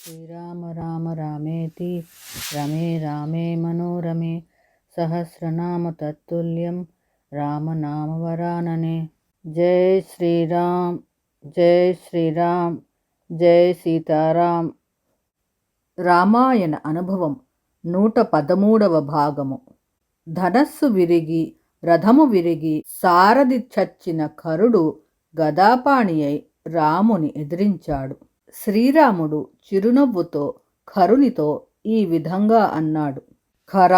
శ్రీరామ రామ రామేతి రమే రామే మనోరమే సహస్రనామ తత్తుల్యం రామనామవరాననే. జై శ్రీరామ్, జై శ్రీరామ్, జై సీతారాం. రామాయణ అనుభవం 113వ భాగము. ధనస్సు విరిగి రథము విరిగి సారథి చచ్చిన కరుడు గదాపాణి అయి రాముని ఎదిరించాడు. శ్రీరాముడు చిరునవ్వుతో కరునితో ఈ విధంగా అన్నాడు. ఖర,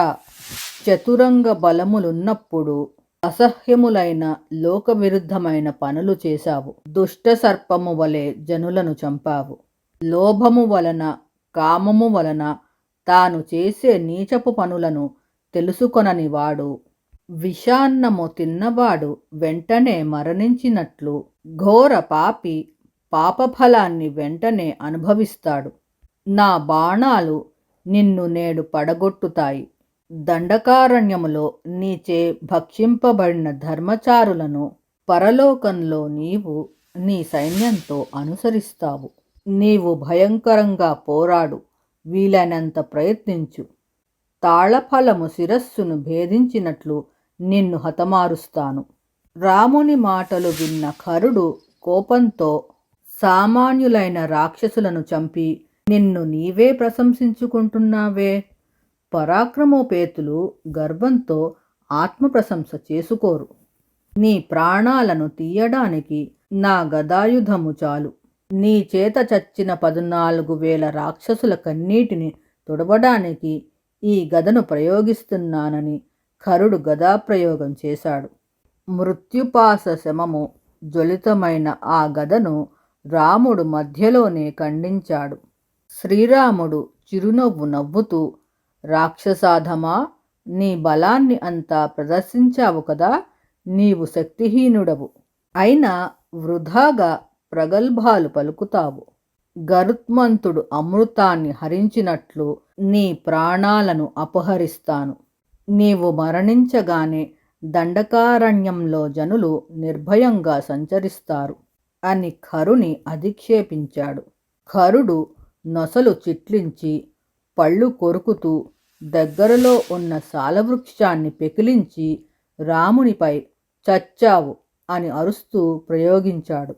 చతురంగ బలములున్నప్పుడు అసహ్యములైన లోకవిరుద్ధమైన పనులు చేశావు. దుష్ట సర్పము వలె జనులను చంపావు. లోభము వలన, కామము వలన తాను చేసే నీచపు పనులను తెలుసుకొనని వాడు, విషాన్నము తిన్నవాడు వెంటనే మరణించినట్లు ఘోర పాపి పాపఫలాన్ని వెంటనే అనుభవిస్తాడు. నా బాణాలు నిన్ను నేడు పడగొట్టుతాయి. దండకారణ్యములో నీచే భక్షింపబడిన ధర్మచారులను పరలోకంలో నీవు నీ సైన్యంతో అనుసరిస్తావు. నీవు భయంకరంగా పోరాడు, వీలైనంత ప్రయత్నించు. తాళఫలము శిరస్సును భేదించినట్లు నిన్ను హతమారుస్తాను. రాముని మాటలు విన్న కరుడు కోపంతో, సామాన్యులైన రాక్షసులను చంపి నిన్ను నీవే ప్రశంసించుకుంటున్నావే. పరాక్రమోపేతులు గర్వంతో ఆత్మప్రశంస చేసుకోరు. నీ ప్రాణాలను తీయడానికి నా గదాయుధము చాలు. నీ చేత చచ్చిన 14,000 రాక్షసుల కన్నీటిని తుడవడానికి ఈ గదను ప్రయోగిస్తున్నానని కరుడు గదాప్రయోగం చేశాడు. మృత్యుపాస శమము జ్వలితమైన ఆ గదను రాముడు మధ్యలోనే ఖండించాడు. శ్రీరాముడు చిరునవ్వు నవ్వుతూ, రాక్షసాధమా, నీ బలాన్ని అంతా ప్రదర్శించావు కదా, నీవు శక్తిహీనుడవు. అయినా వృధాగా ప్రగల్భాలు పలుకుతావు. గరుత్మంతుడు అమృతాన్ని హరించినట్లు నీ ప్రాణాలను అపహరిస్తాను. నీవు మరణించగానే దండకారణ్యంలో జనులు నిర్భయంగా సంచరిస్తారు అని కరుని అధిక్షేపించాడు. కరుడు నొసలు చిట్లించి పళ్ళు కొరుకుతూ దగ్గరలో ఉన్న సాలవృక్షాన్ని పెకిలించి రామునిపై చచ్చావు అని అరుస్తూ ప్రయోగించాడు.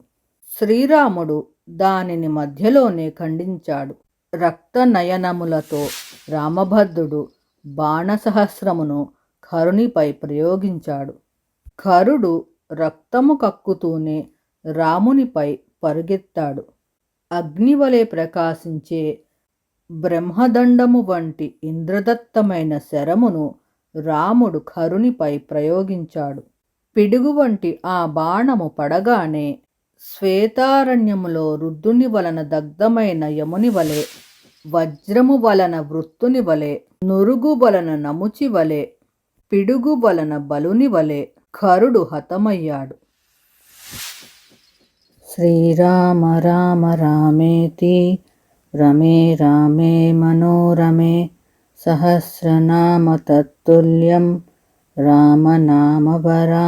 శ్రీరాముడు దానిని మధ్యలోనే ఖండించాడు. రక్తనయనములతో రామభద్రుడు బాణసహస్రమును కరునిపై ప్రయోగించాడు. కరుడు రక్తము కక్కుతూనే రామునిపై పరుగెత్తాడు. అగ్నివలే ప్రకాశించే బ్రహ్మదండము వంటి ఇంద్రదత్తమైన శరమును రాముడు కరునిపై ప్రయోగించాడు. పిడుగు వంటి ఆ బాణము పడగానే శ్వేతారణ్యములో రుద్రుని వలన దగ్ధమైన యముని వలె, వజ్రము వలన వృత్తుని వలె, నురుగు వలన నముచి వలె, పిడుగు వలన బలుని వలె కరుడు హతమయ్యాడు. శ్రీరామ రామ రామేతి రమే రామే మనోరమే సహస్రనామ తత్తుల్యం రామనామవరాననే.